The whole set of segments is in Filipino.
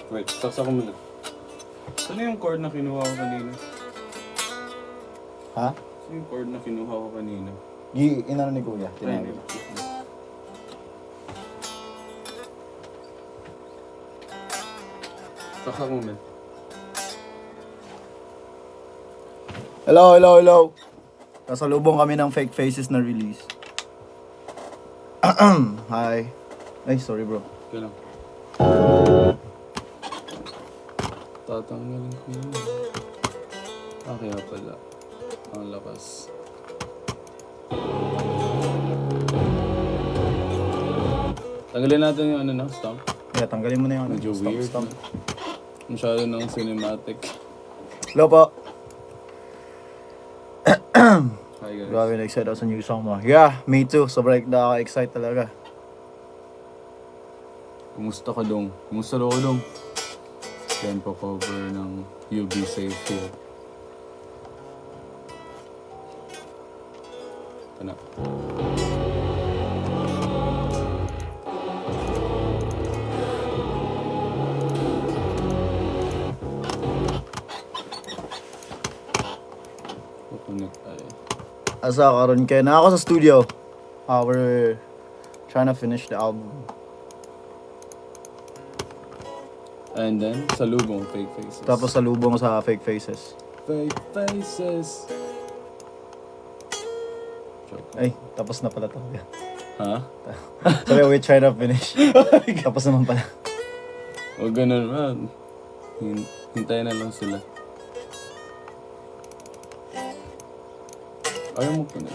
Wait, saksa ko muna. Saan yung cord na kinuha ko kanina? Ha? Saan yung cord na kinuha ko kanina? Inano ni Kuya. Ay, Tinawag. Saksa ko muna. Hello. Nasalubong kami ng Fake Faces na release. Hi. Ay, sorry bro. Okay lang. Tatanggalin ko yun. Kaya pala. Ang lakas. Tanggalin natin yung ano na, stomp. Yeah, tanggalin mo na yung ano. Medyo weird. Stop. Masyado ng cinematic. Hello po. Hi guys. Grabe na-excite ako sa new song mo. Yeah, me too. Sobrang nakaka-excite talaga. Kumusta ka dong? Kumusta daw ka dong? Yan po cover ng You Be Safe Here. Ano? Connect tayo. Asa karon kay na ako sa studio. We're trying to finish the album. And then, salubong, Fake Faces. Tapos salubong sa Fake Faces. Fake Faces. Joke. Ay, tapos na pala to. Ha? Sabi, we try to finish. Tapos naman pala. Huwag ganun man. Hintayin na lang sila. Ayaw mo pa na.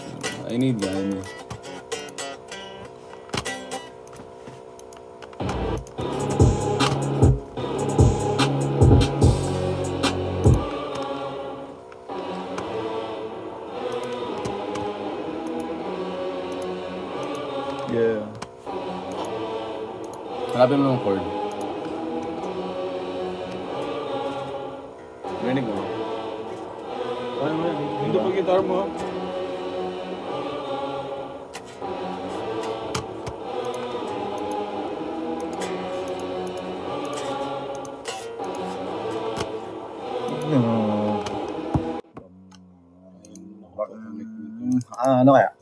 I need yan. Yeah. Hanapin mo ng chord. Rinig mo. Ano mo yan? Hindi pa guitar mo ha? Ano kaya?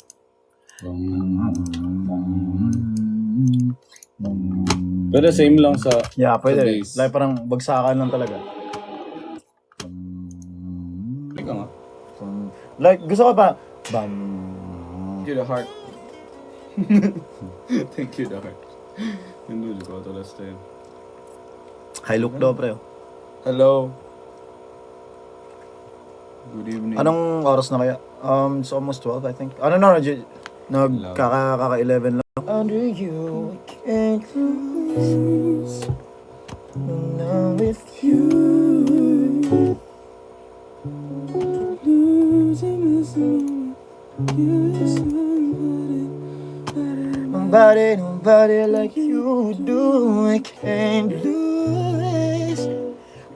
Pero same lang sa... Yeah, pwede. Sa bass. Like parang bagsakan lang talaga. Hindi ka nga. Like, gusto ko pa, bam. Thank you the heart. Thank you the heart. Hindi ko ito last time. High look daw, pre. Hello. Good evening. Anong oras na kaya? It's almost 12, I think. Ano na, kaka-11 lang. Under you, I can't lose. Now with you. Losing nobody like you do. I can't lose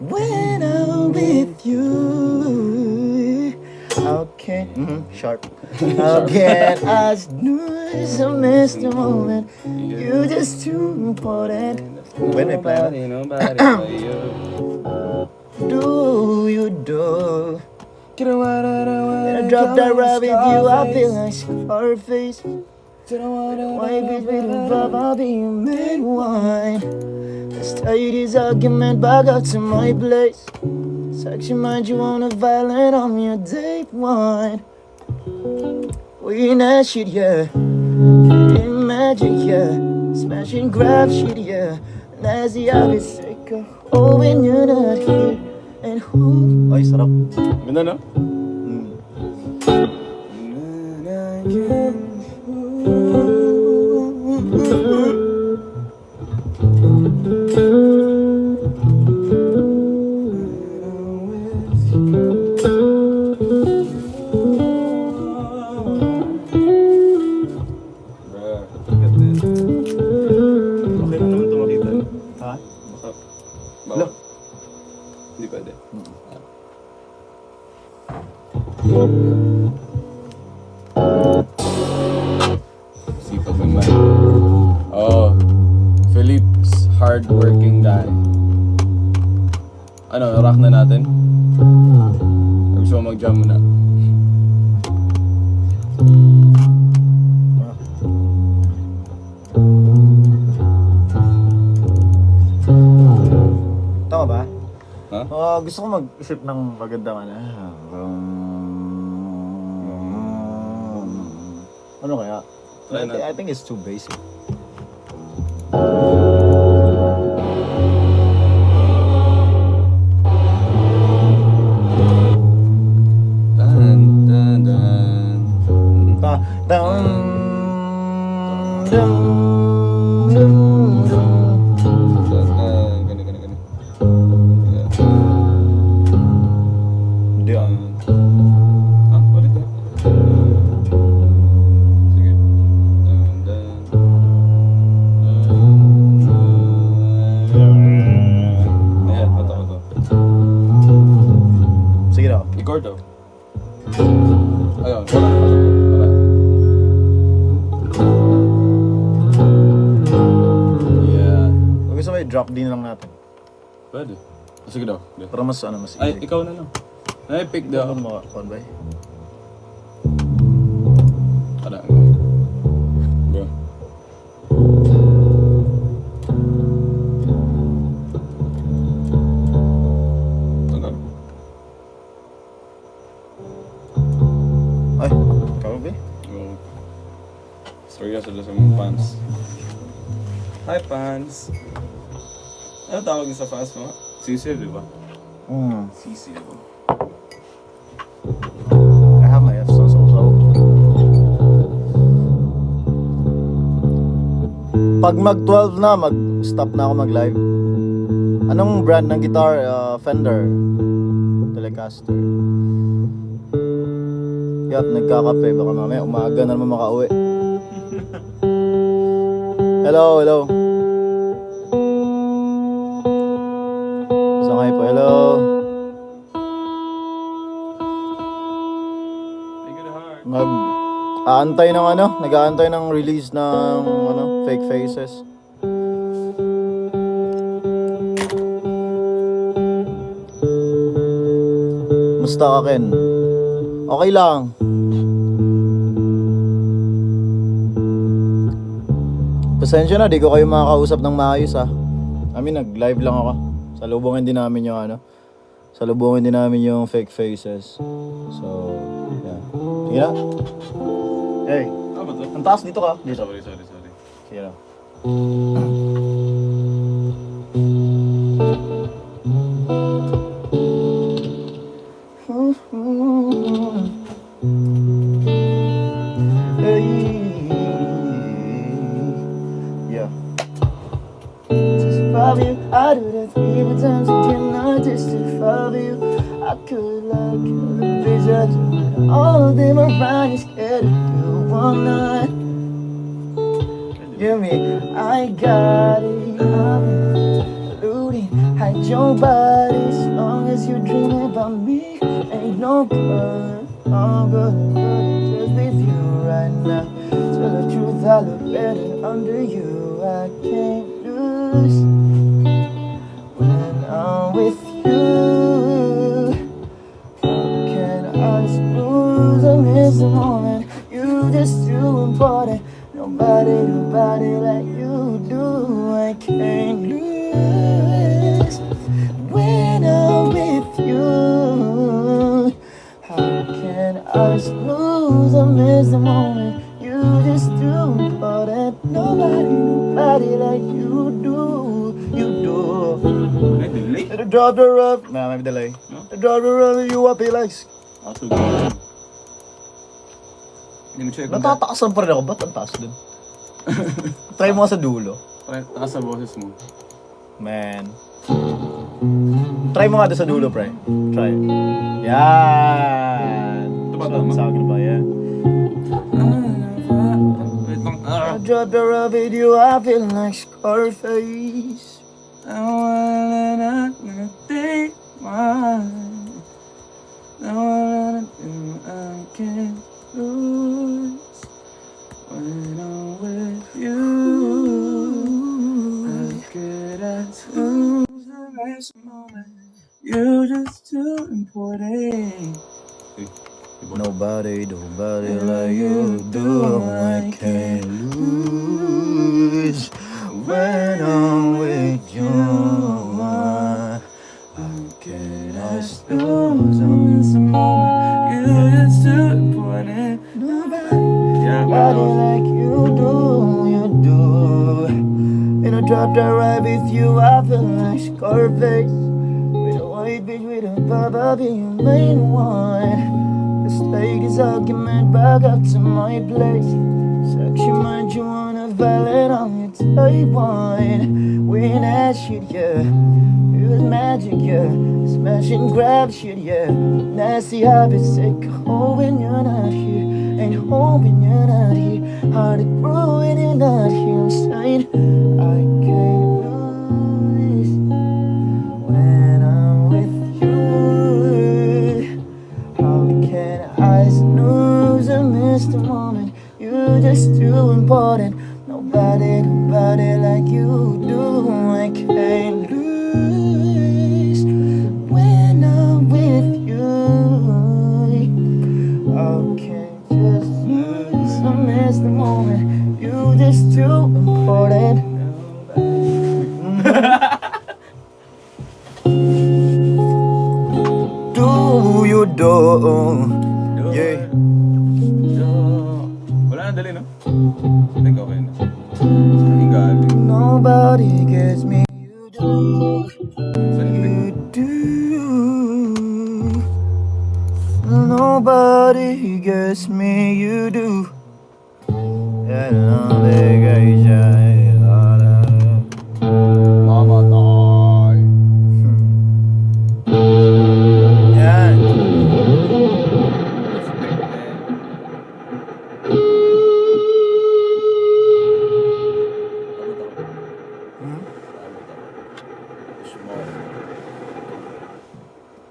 when I'm with you. How can sharp? How can I lose a missed moment? You're just too important. When we play, Nobody but you. do you do? When I drop that rap with you, I feel like Scarface. Why be love? I'll be your main wine. Let's tell you this argument back up to my place. Section mind you on a violent on your day one. We in that shit, yeah. In magic, yeah. Smashing grab shit, yeah. And as the obvious sick of oh, when you're not here. And who? Ay, sarap. Ganda no? Okay lang naman ito makita. Ha? Baka... Hello? Hindi pwede. Sipag naman. Oh, Philip's hardworking guy. Ano, rock na natin? Gusto mo mag-jam muna? Tama ba? Ha? Gusto ko mag-isip ng magandang ano. Ano kaya? Try natin. I think it's too basic. Dan, dan, dan. Ta dum dum dum dum. Gani, gani, gani. Hindi ah. Ah, ulit na. Sige. Dan, dan. Ayan, ito. Sige daw. Record daw. Ayun, wala. Yeah. Gusto mo i-drop din lang natin. Pwede. Sige daw. Para mas ano, mas Ay, easy. ikaw na lang. Ay, pick daw. Ano mo, Convoy? Kada. Bro. Tanggal. Ay, ikaw ba? Oh. Sorry sila sa mga fans. Hi fans! Ano tawag niyo sa fans mo? Sisi, di ba? Sisi ako. I have my F songs also. Pag mag-12 na, mag-stop na ako mag-live. Anong brand ng guitar? Fender. Telecaster. Yup, nagkakape. Baka mamaya umaga na naman makauwi. Hello, hello. Sangay po, hello. Take it hard. Nag-aantay ng ano? Nag-aantay ng release ng ano, Fake Faces. Musta ka, Ken? Okay lang. Pasensya na, di ko kayo makakausap ng maayos ah. I mean, nag-live lang ako. Salubungin din namin yung ano. Salubungin din namin yung Fake Faces. So, yeah. Sige na. Hey, Ah, ba to? ang taas dito ka. Dito. Sorry. Sige na. Yeah. Just love you. I do that 3 times again, not just to love you. I could like the vision, but all of them around you scared of you. One night, give me, I got it. I'm looting, hide your body as long as you're dreaming about me. Ain't no good, all good, just with you right now. Tell the truth, I look better under you. I can't lose when I'm with you. Can I just lose? I miss the moment. You just too important. Nobody like you do. I can't lose when I'm with you. How can I just lose? I miss the moment. You just too important. Nobody like you do. You do. Ay, delay. The drop the rough. Nah, may delay. The drop the rough. You up he likes. Ah, sugar. Hindi mo check. Natataasan pa rin ako. Ba't ang taas dun? Try mo nga sa dulo. Taas sa boses mo. Man. Try mo nga doon sa dulo, pre. Try. Yan. Ito ba tama? Sa akin ba yan? Wait lang. I drop the rough with you. I feel like Scarface. I wanna take mine. I wanna do I can't lose when I'm with you. How could I lose the next moment? You're just too important. Nobody like you do. I can't lose when I'm with you. How can I lose? I miss a moment. You're just too important. Nobody like you do. And I dropped that ride with you, I feel like Scarface. With a white bitch with a baba being main one. Let's take this argument back up to my place. Sexy mind, you wanna violate on your type one. We ain't that shit, yeah. It was magic, yeah. Smash and grab shit, yeah. Nasty habits take a hold when you're not here. Ain't home when you're not here. Hard to grow when you're not here. I'm saying I can't lose when I'm with you. How can I snooze and miss the moment? You're just too important. Nobody like you do. I can't lose when I'm with you. I can't just lose and miss the moment. You're just too important. Do you do? Yeah. Wala na dali, no? I think okay na. Saan yung galing? Nobody gets me. You do. Saan yung You do. Nobody gets me. You do. Mama die. Yan.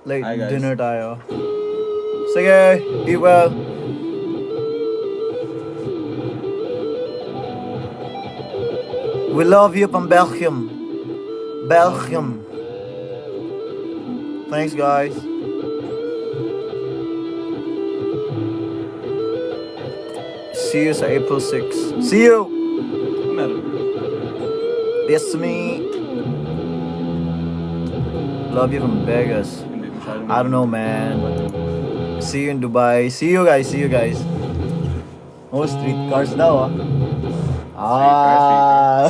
Late Hi, guys. dinner tayo. Sige, be well. We love you from Belgium. Belgium. Thanks, guys. See you sa April 6. See you! Meron. Yes to me. Love you from Vegas. Hindi masyadong. I don't know, man. See you in Dubai. See you guys. See you guys. Oh, streetcars daw, ah. Ah.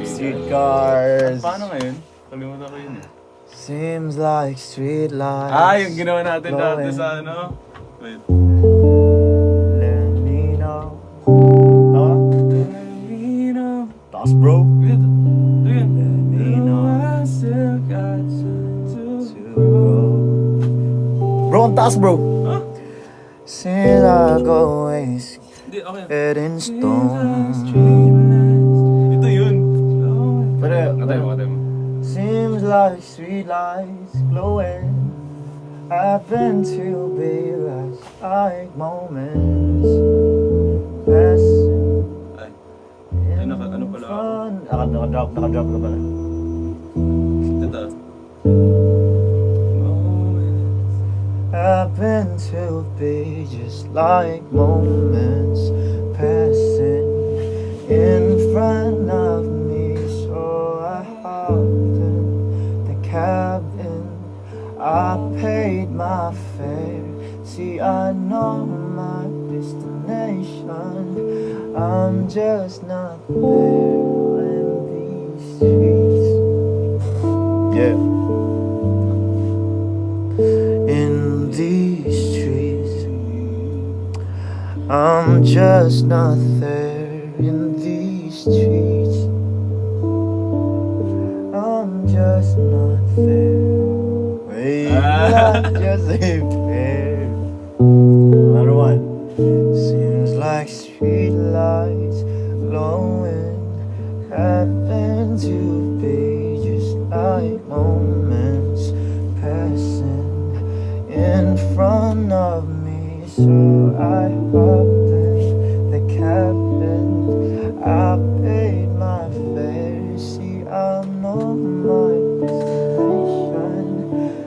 Streetcars. Paano ngayon? Kalimutan ko yun eh. Seems like street lights. Ah, yung ginawa natin dati glowing. sa ano? Wait. Let me know. Tama? Taas, bro. Wait. Ito yun. me know. I still got to Bro. Bro, ang taas, bro. Ha? Since I go ways Hindi, okay. set in stone. Ito yun. Pero, Katay mo, katay mo. seems like street lights glowing. Happen to be like moments passing Ay. in ano pala ako? front. Nakadrop ka pala. Ito. Happen to be just like moments passing in front of me. So I hopped in the cabin. I paid my fare. See, I know my destination. I'm just not there in these streets. Yeah. In these streets, I'm just not there in these streets. I'm just not there. Wait, I'm just ain't fair. Another one. Seems like street lights glowing happen to be just like moments passing in front of me. So I hopped in the cabin. I paid my fare. See, I know my destination.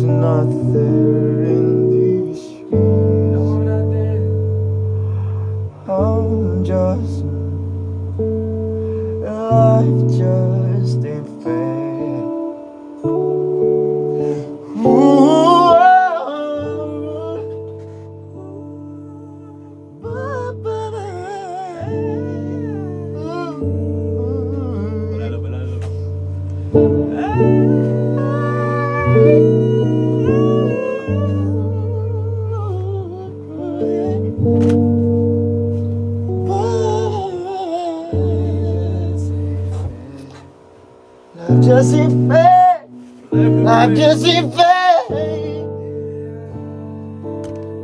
not there in these streets. I'm just, life just ain't fair. Ooh, Balalo, balalo. Life just ain't fair. Life just ain't fair.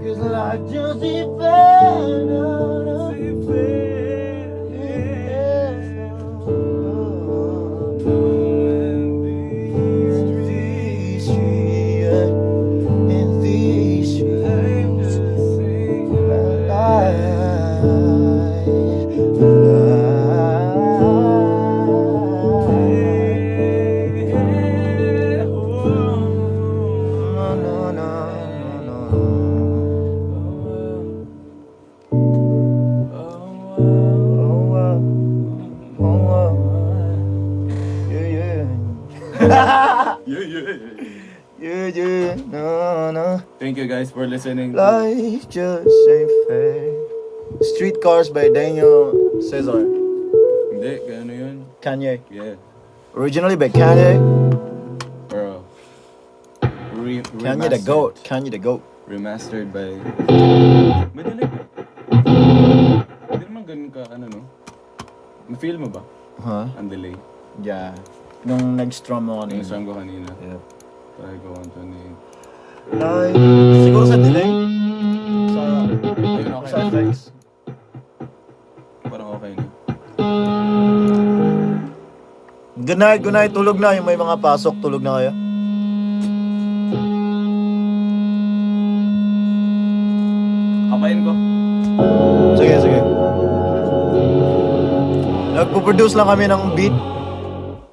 'Cause life just ain't fair. No, no. Yeah, no. Thank you guys for listening. Life just ain't fair. Streetcars by Daniel Caesar. Hindi, kaya ano yun? Kanye. Yeah, Originally by Kanye. bro. Kanye the GOAT. Kanye the GOAT. Remastered by... May delay ba? Hindi naman ganun ka, ano no? Na-feel mo ba? Huh? Ang delay. Yeah. Nung nag-strum mo Yung kanina. song ko kanina. Yeah. Try ko 128. Life. Siguro sa delay. Sa... Ayun, okay Sa na. effects. Parang okay na. Good night. Tulog na. Yung may mga pasok, tulog na kayo. Kapain ko. Sige. Nagpo-produce lang kami ng beat.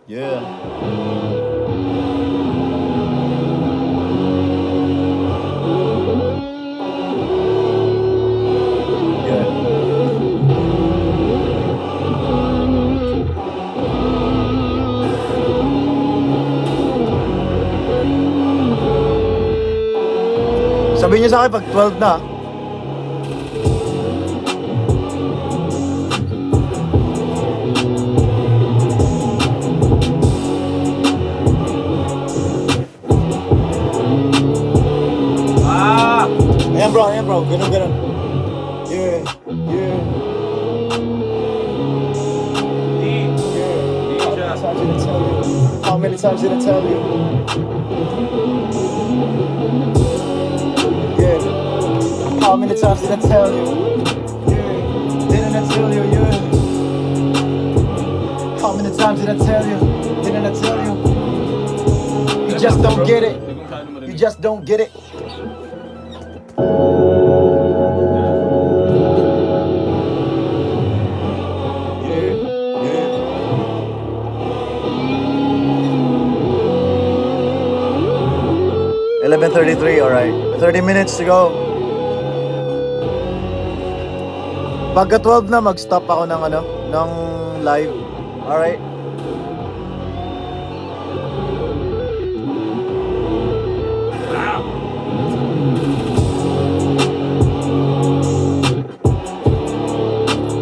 Yeah. Sabihin niyo sa akin pag 12 na. Ayan bro, ganun. Yeah. How many times did I tell you? Yeah. How many times did I tell you? Yeah. Didn't I tell you? Yeah. How many times did I tell you? Didn't I tell you? You just don't get it. You just don't get it. Yeah. 11:33, alright. 30 minutes to go. Pagka 12 na, mag-stop ako ng ng live. Alright?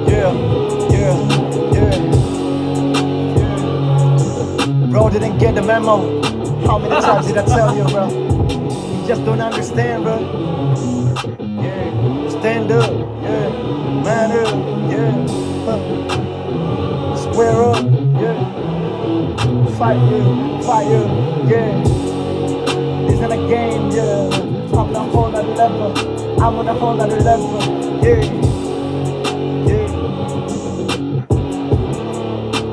Yeah. Bro, didn't get the memo. How many times did I tell you, bro? You just don't understand, bro. Yeah, stand up, yeah, man up, yeah, square up, yeah, fight you, yeah. This ain't a game, yeah. I'm on a whole other level. I'm on a whole other level, yeah.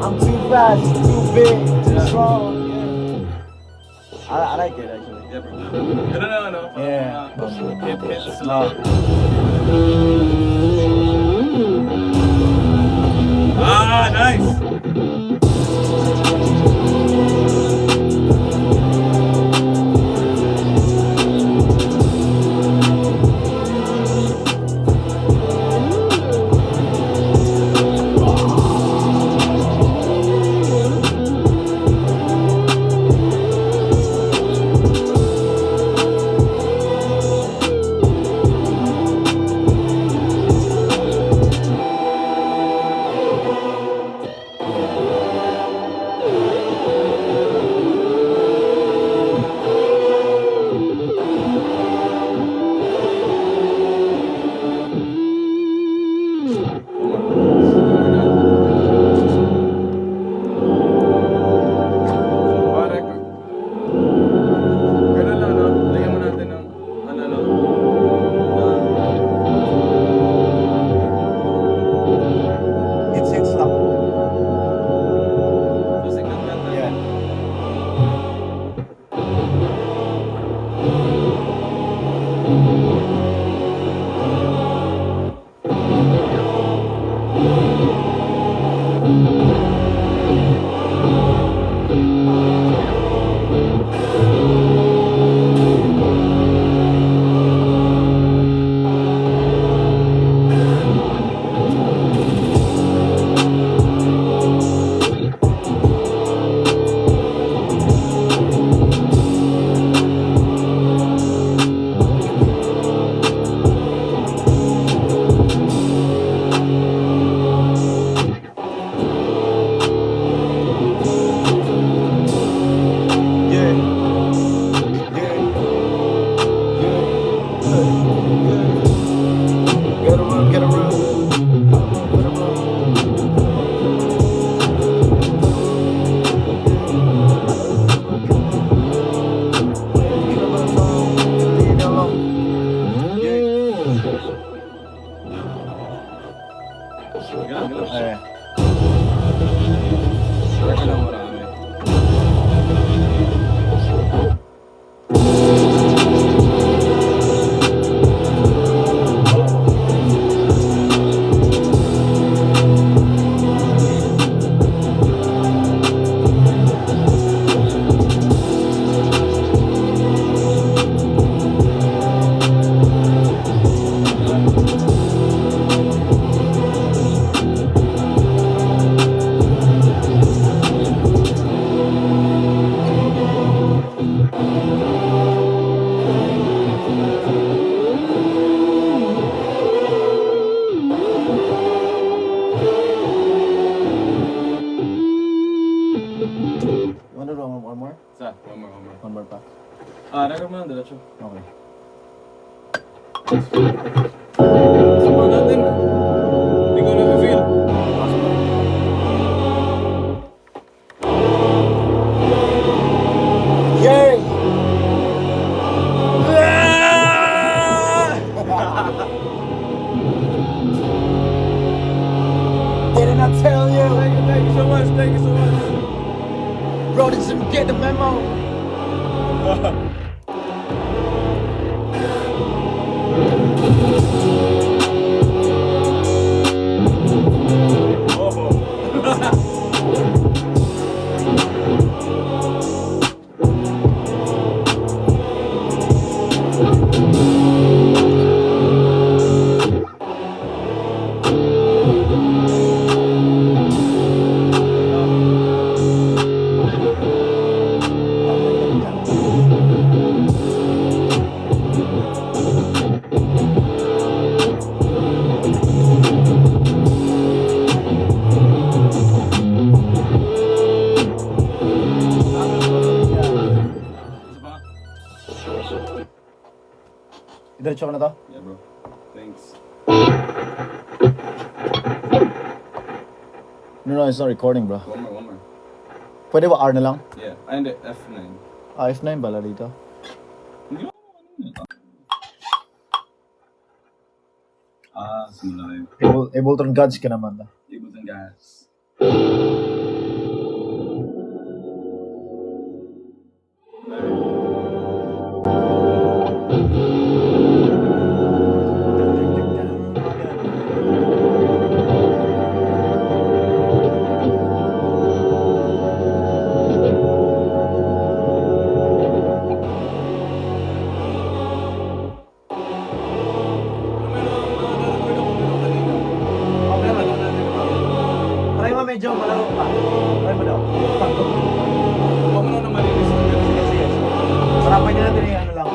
I'm too fast, too big, too strong. I like it actually. Yeah, bro. Ganun na, ano? Yeah. Hit slow. Nice! You wanna do one more? Sa, one more. One more pa. Record mo lang, diretso. Okay. Sama natin. Hindi ko na-feel. Yay! Didn't I tell you? Thank you so much. Bro, didn't get the memo. Diretso ka na to? Yeah, bro. Thanks. No, it's not recording, bro. One more. Pwede ba R na lang? Yeah. And F9. F9 bala dito. Hindi ako simula kayo. Ableton Gods ka naman. Ableton Gods. Try mo medyo malaro pa. Try mo daw. Huwag mo na malinis. Sige. Sarapan niya natin yung ano lang.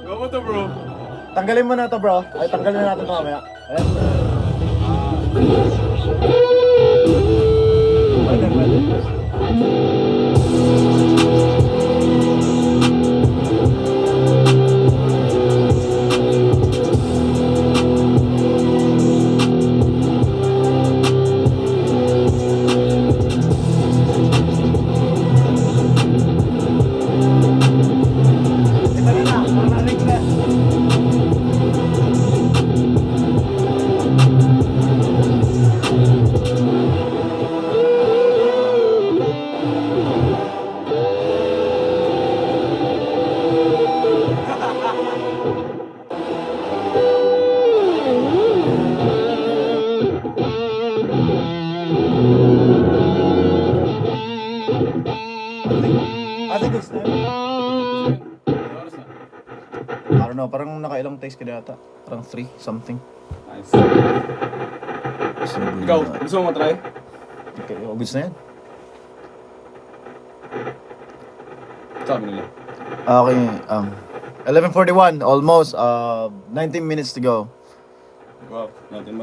Go mo to, bro. Tanggalin mo na to, bro. Ay, tanggalin na natin ito mamaya. Ayan. Pwede. I think it's time. I don't know, parang nakailang takes ka na yata. Parang 3, something. Nice. Ikaw, gusto mo matry? Okay, goods na yan. Sabi nila. Okay, 11:41, almost 19 minutes to go. Wow, natin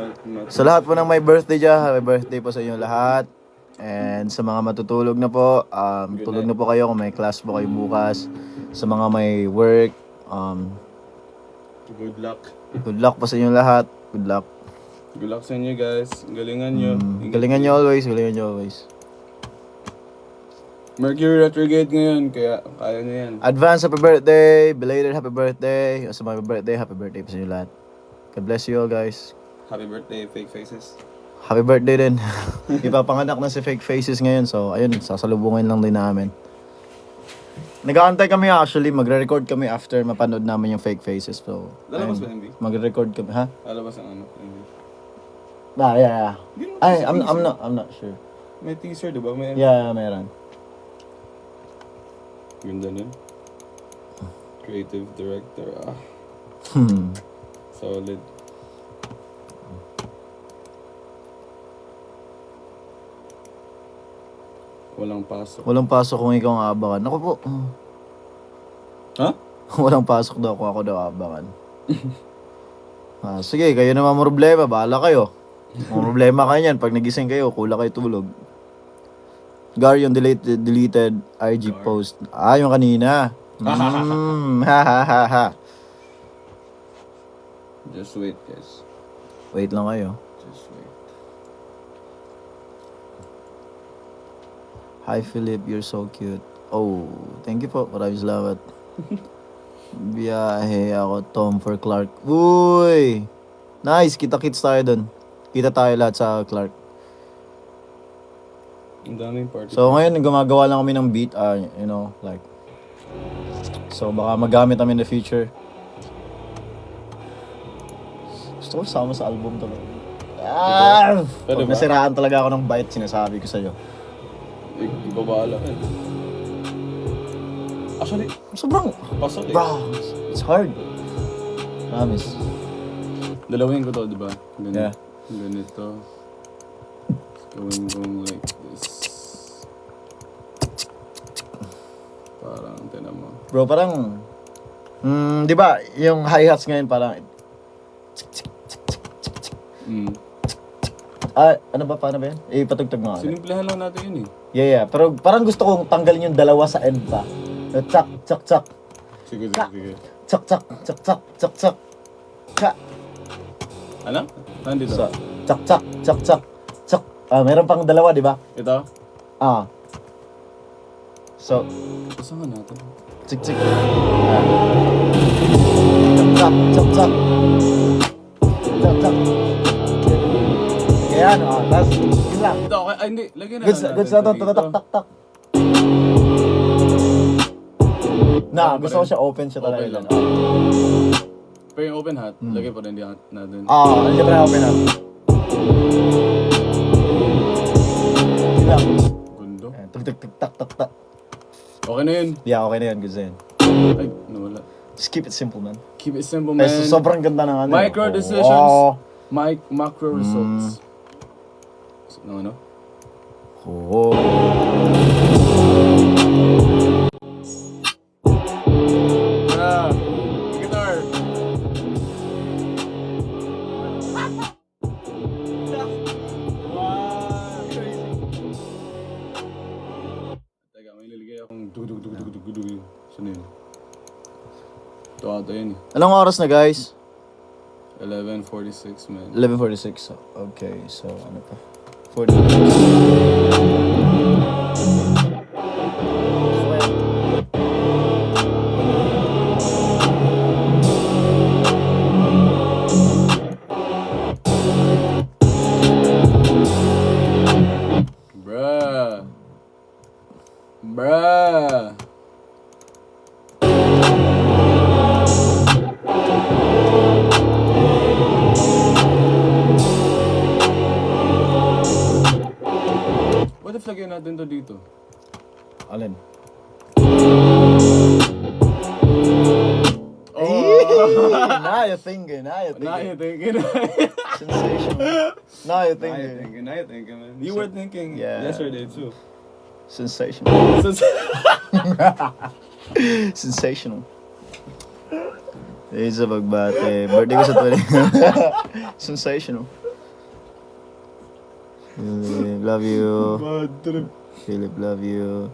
Sa lahat po ng may birthday dyan, happy birthday po sa inyo lahat. And sa mga matutulog na po, tulog na po kayo kung may class po kayo bukas. Sa mga may work, good luck. good luck po sa inyo lahat. Good luck. Good luck sa inyo, guys. Galingan nyo. Galingan nyo always, galingan nyo always. Mercury retrograde ngayon, kaya kaya nyo yan. Advance happy birthday, belated happy birthday. Sa mga happy birthday po sa inyo lahat. God bless you all, guys. Happy birthday, fake faces. Happy birthday din. Ipapanganak na si Fake Faces ngayon. So, ayun, sasalubungin lang din namin. Nag-aantay kami actually. Magre-record kami after mapanood namin yung Fake Faces. So, Lalabas ayun, ba, MB? magre-record kami. Ha? Lalabas ang ano, MB. Yeah. Hindi naman Ay, kasi I'm teaser. I'm not sure. May teaser, di ba? May Yeah, meron. Ganda nun. Creative director. Solid. Walang pasok. Walang pasok kung ikaw ang aabangan. Ako po. Ha? Walang pasok daw kung ako daw aabangan. Sige, kayo naman problema. Bahala kayo. Kung problema kayo yan, pag nagising kayo, kulang kayo tulog. Gar, yung deleted IG post. Yung kanina. Just wait, guys. Wait lang kayo. Just wait. Hi, Philip. You're so cute. Oh, thank you po. Maraming salamat. Biyahe ako, Tom for Clark. Uy! Nice. Kita-kits tayo dun. Kita tayo lahat sa Clark. Ang daming party. So, ngayon, gumagawa lang kami ng beat. You know, like... So, baka magamit namin in the future. Gusto ko sama sa album to. Pwede Pag ba? nasiraan talaga ako ng bite, sinasabi ko sa'yo. Ibabala ka. Actually, Sobrang... pasok eh. Bro, it's hard. Promise. Dalawin ko to, di ba? Yeah. Ganito. Going like this. Parang, tinan mo. Bro, parang... di ba, yung hi-hats ngayon parang... Ano ba? Paano ba yan? Patugtog mo nga. Sinimplihan lang natin yun eh. Yeah. Pero parang gusto kong tanggalin yung dalawa sa end pa. Chak, chak, chak. Sige. Chak, chak, chak, chak, chak, chak. Chak. Ano? Nandito. So, chak, chak, chak, chak, chak. Meron pang dalawa, di ba? Ito? So, Basta nga natin. chik, chik. Chak, chak, chak. Chak, chak. Ayan, tapos, yun lang. Ito, okay. Ay, hindi. Lagyan na Goods lang na to, dito. tak, tak, tak. Gusto ko siya open siya talaga. Okay lang. Pero yung open hat, lagay pa rin natin. Hindi pa na open up. Yun lang. Gundo. Tuk, tuk, tuk, tak, tak, tak. Okay na yun. Yeah, okay na yan, goods na yan. Ay, nawala. Just keep it simple, man. Keep it simple, man. Ay, sobrang ganda ng ano. Micro decisions. Oh. Macro results. No, ano? Oh. Guitar. Teka, may niligay akong dug. Saan yun? Ito ata yun eh. Anong oras na, guys? 11:46, man. 11:46. Okay, so ano pa? 40 minutes. Bruh. What if lagyan natin to dito? Alin? Now you're thinking. Now you're thinking. Sensational. Now you're thinking. Now you're thinking, man. You were thinking yesterday too. Sensational. Sensational. Isa pagbate. Birthday ko sa 20. Sensational. Philip, love you. Bad trip. Philip, love you.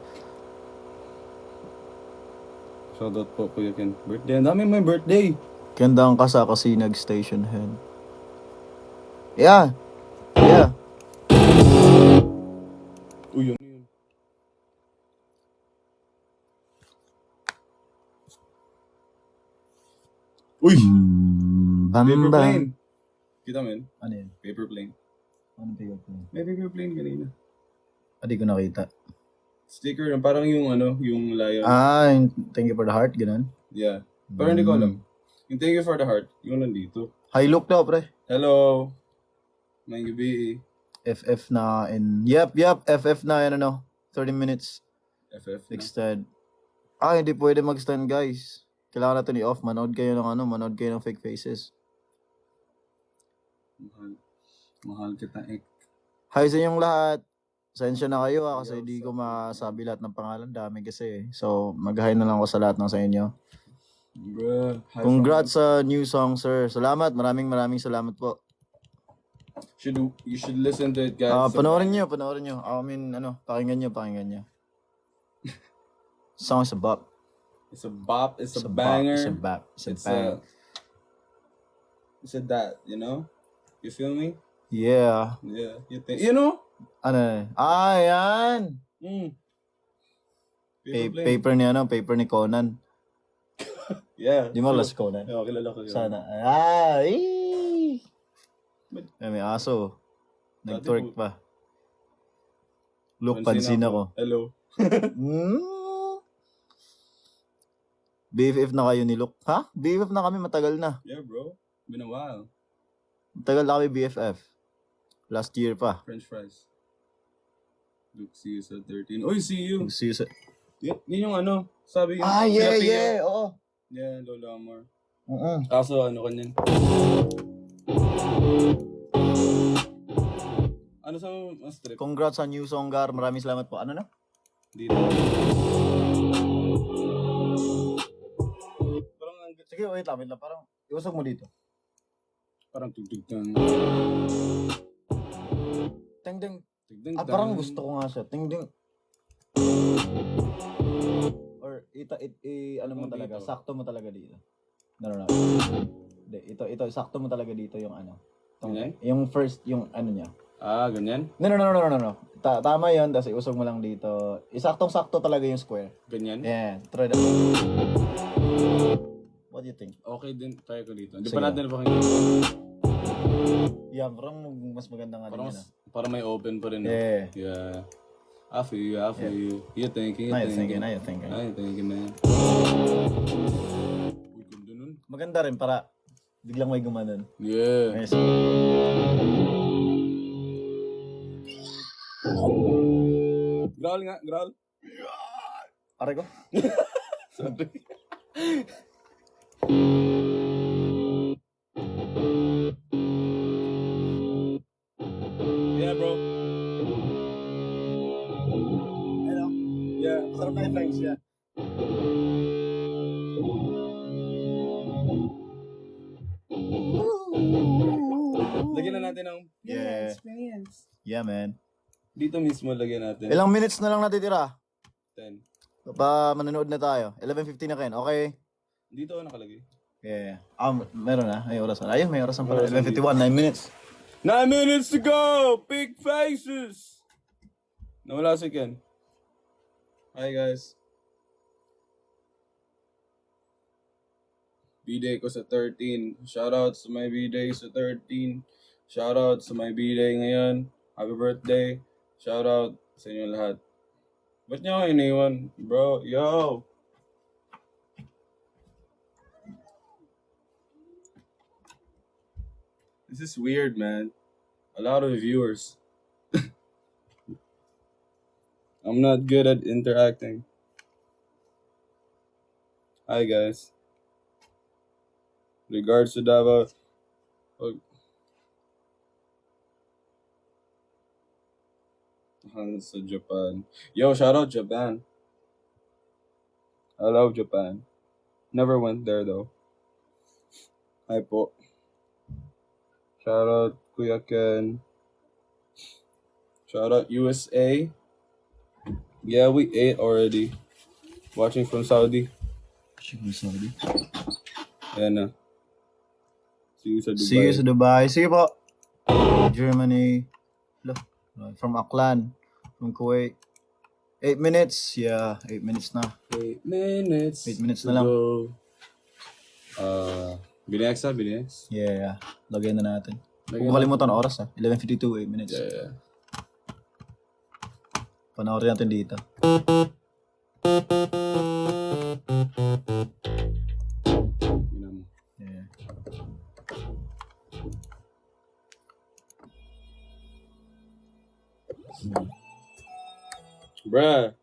Shoutout po, Kuya Ken. Birthday. Ang dami may birthday. Ganda ang kasakasinag station head. Yeah. Yeah. Uy, yun. Uy! Bam, Paper bam. plane. Kita mo yun? Ano yun? Paper plane. Ano paper plane? May paper plane kanina. Hindi ko nakita. Sticker na parang yung yung lion. Yung thank you for the heart, ganun. Yeah. Pero hindi ko alam. Yung thank you for the heart, yung nandito. Hi, look daw, pre. Hello. May gabi. FF na Yep, FF na 30 minutes. FF na. Extend. Hindi pwede mag-stand, guys. Kailangan natin i-off. Manood kayo ng fake faces. Mahal kita, Hi sa inyong lahat. Sensya na kayo kasi hindi ko masabi lahat ng pangalan. Dami kasi. So, mag-hi na lang ako sa lahat ng sa inyo. Bro, Congrats sa new song, sir. Salamat. Maraming salamat po. You should listen to it, guys. Panoorin nyo. Pakinggan nyo. Song is a bop. It's a bop. It's a banger. It's a bop. It's a bang. It's a that, you know? You feel me? Yeah. Yeah. You know? Ano? Yan. Paper ni Conan. Yeah. Di mo alas Conan? Oo, kilala ko yun. Sana. May aso. Nag-twerk pa. Look, pansin ako. Hello. BFF na kayo ni Luke. Ha? BFF na kami, matagal na. Yeah, bro. Been a while. Matagal na kami BFF. Last year pa. French fries. Luke, see you sa 13. Oy, see you. See you sa... Yun yung sabi yung... Yeah. Oo. Yeah, Lola Amor. Oo. Kaso, kanyan. Ano sa strip? Congrats sa new song, Gar. Maraming salamat po. Ano na? Dito. Sige, wait lang. Parang, iusog mo dito. Parang tugtugtang. Ting-ding. Tigding. Parang gusto ko nga siya. Ting-ding. Or, ano mo talaga, dito. sakto mo talaga dito. No. Hindi, ito, sakto mo talaga dito yung Ganyan? Yung first, yung niya. Ganyan? No. Tama yun, tapos iusog mo lang dito. Isaktong-sakto talaga yung square. Ganyan? Yeah, try that. What do you think? Okay din, try ko dito. Hindi Sige. pa natin napakinggan. Yeah, parang mas maganda nga din yun. Parang may open pa rin. Yeah. I feel you. You're thinking. Now you're thinking. Ay, thinking, man. Uy, ganda nun. Maganda rin para biglang may gumanon. Yeah. Yes. Growl nga, growl. Aray ko. Sorry. Yeah, bro. Hello. Yeah. Sarap na yung French, yeah. Lagyan na natin ng Yeah. experience. Yeah, man. Dito mismo lagyan natin. Ilang minutes na lang natitira? 10. Manonood na tayo. 11:50 na kayo. Okay? Dito ako nakalagay. Yeah. Meron na. May oras na. Ayun, may oras na pala. Oras na 11:51, 9 minutes. 9 minutes to go! Big faces! Nawala si Ken. Hi, guys. B-Day ko sa 13. Shoutouts sa my B-Day sa 13. Shoutouts sa my B-Day ngayon. Happy birthday. Shoutout sa inyo lahat. Ba't niyo ako iniwan? Bro, yo! This is weird, man. A lot of viewers. I'm not good at interacting. Hi, guys. Regards to Davao. Sa Japan. Yo, shout out Japan. I love Japan. Never went there though. Hi po. Shout out Kuya Ken. Shout out USA. Yeah, we ate already. Watching from Saudi. Ayan na. See you sa Dubai. See you sa Dubai. Sige po. Germany. Look. From Aklan. From Kuwait. 8 minutes. Yeah, 8 minutes na. 8 minutes. 8 minutes to na lang. Go. Binex na, binex. Yeah. Lagyan na natin. Huwag mo kalimutan ang oras 11:52 minutes. Yeah. Panoorin natin dito. Tingnan mo. Yeah. Bruh.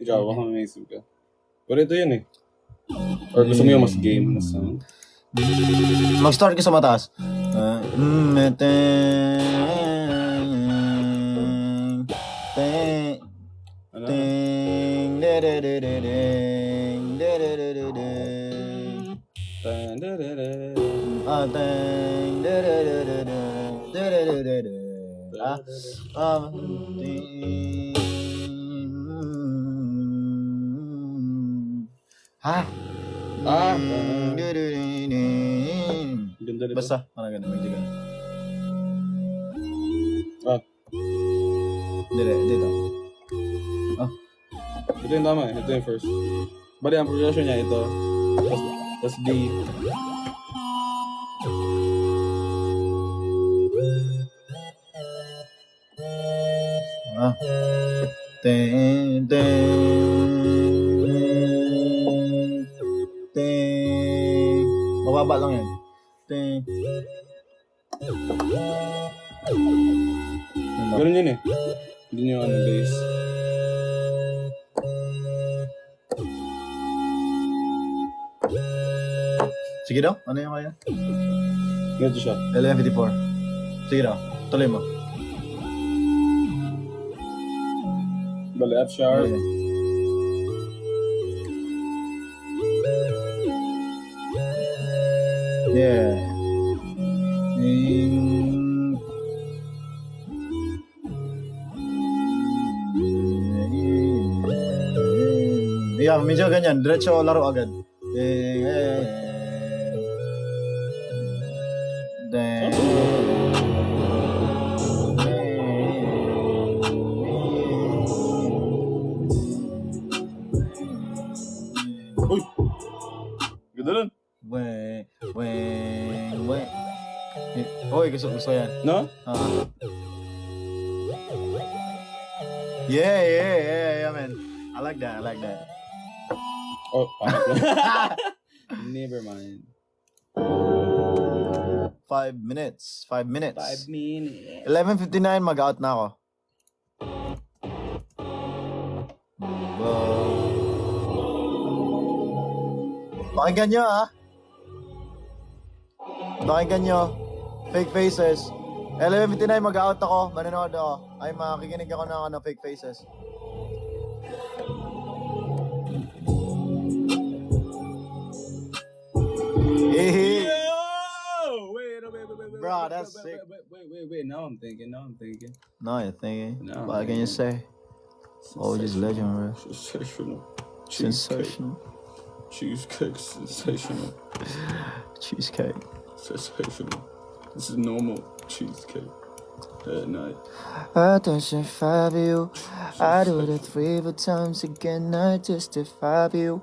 Ikaw, baka may naisip ka. Pero ito yun eh. Or gusto mo yung mas game na song? Mag-start ka sa mataas. Ano? Ha? Ganda nito. Basta, parang ganun, medyo ganun. Ah, Dito. ito yung tama eh. Ito yung first. Bali, ang progression niya ito. Tapos D. Ting, mababa lang yan. Ting. Ganun yun eh. Hindi nyo ano, bass. Sige daw, ano yung kaya? Ganito siya. 11:54. Sige daw, tuloy mo. Bali, F sharp. Yeah. Yeah, medyo ganyan. Diretso laro agad. Uy! Ganda nun. Weng. Oy, gusto yan. No? Yeah, man. I like that. Oh, pangit na. Never mind. 5 minutes. 5 minutes. 5 minutes. 11:59, mag-out na ako. Pakinggan nyo, Pakinggan nyo. Fake faces. 11:59, mag-out ako. Manonood ako. Ay, makikinig ako ng fake faces. Hehe. Wait. Bro, that's sick. Wait. Now I'm thinking. No, you're thinking. No, What can you say? Oh, just legend, bro. Sensational. Sensational. Cheesecake. Sensational. Cheesecake. Sensational. This is normal cheesecake at night. I justify you. I do it 3 times again. I justify you.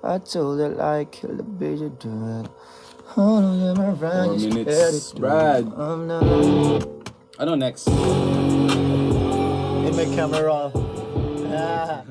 I told her I killed a bitch to do it. All of them around 4 you. minutes. Brad. I'm not Ano next? in my camera. Yeah.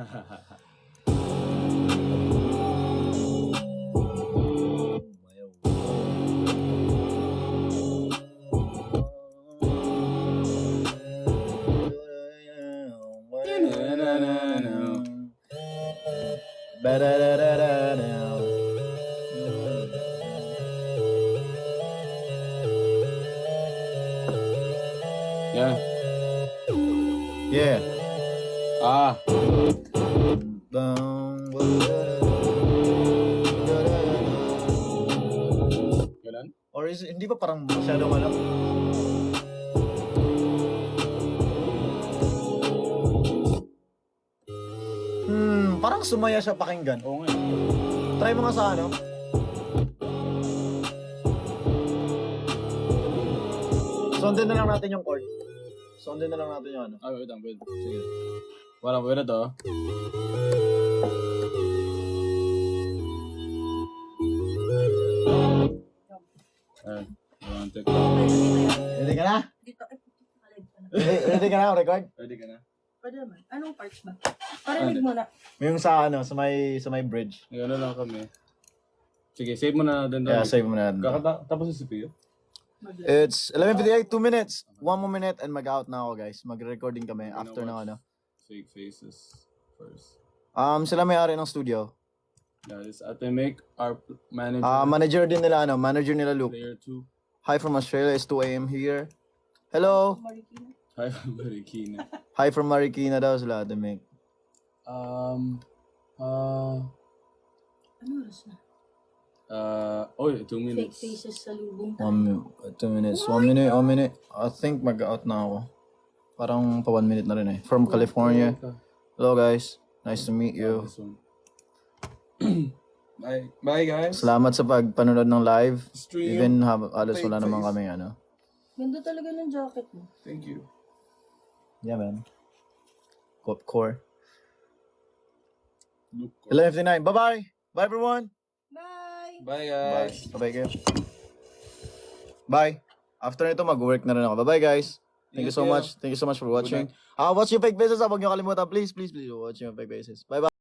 Yeah. Ah. Ganun? Or is hindi ba parang masyadong alam? Parang sumaya siya pakinggan. Oo nga. Try mo nga sa ano. Sundin na lang natin yung chord. Sundin na lang natin yung ano. Wait lang, wait. Sige. Wala po na to. One, take. Ready ka na? Dito, ay, live ka na. Ready ka na? Record? Ready ka na? Pwede naman. Anong parts ba? Parinig mo na. Yung sa ano, sa may bridge. Gano'n lang kami. Sige, save mo na din. Kaya save mo na. Tapos yung CPU? It's 11:58, 2 minutes. 1 more minute and mag-out na ako, guys. Mag-recording kami after ng ano. Fake faces first. Sila may-ari ng studio. That is Ate Make, our manager. Manager din nila, ano, manager nila Luke. Player 2. Hi from Australia, it's 2 a.m. here. Hello! Marikina. Hi from Marikina. Hi from Marikina daw sila, Ate Meg. Ano oras na? 2 Fake minutes. faces sa lubong 2 minutes. 1 minute. I think mag-out na ako. Parang pa 1 minute na rin eh. From California. Hello guys. Nice to meet you. This one. Bye. Bye guys. Salamat sa pagpanood ng live. Stream. Even alas wala Fake naman face. kami ano. Ganda talaga ng jacket mo. Thank you. Yeah man. Core. Look. 11:59. Bye-bye. Bye everyone. Bye! Bye Bye. guys. Bye kayo. Bye. After nito mag-work na rin ako. Bye-bye guys. Thank you so much. Thank you so much for watching. Watch your fake faces. Huwag niyo kalimutan. Please watch your fake faces. Bye-bye.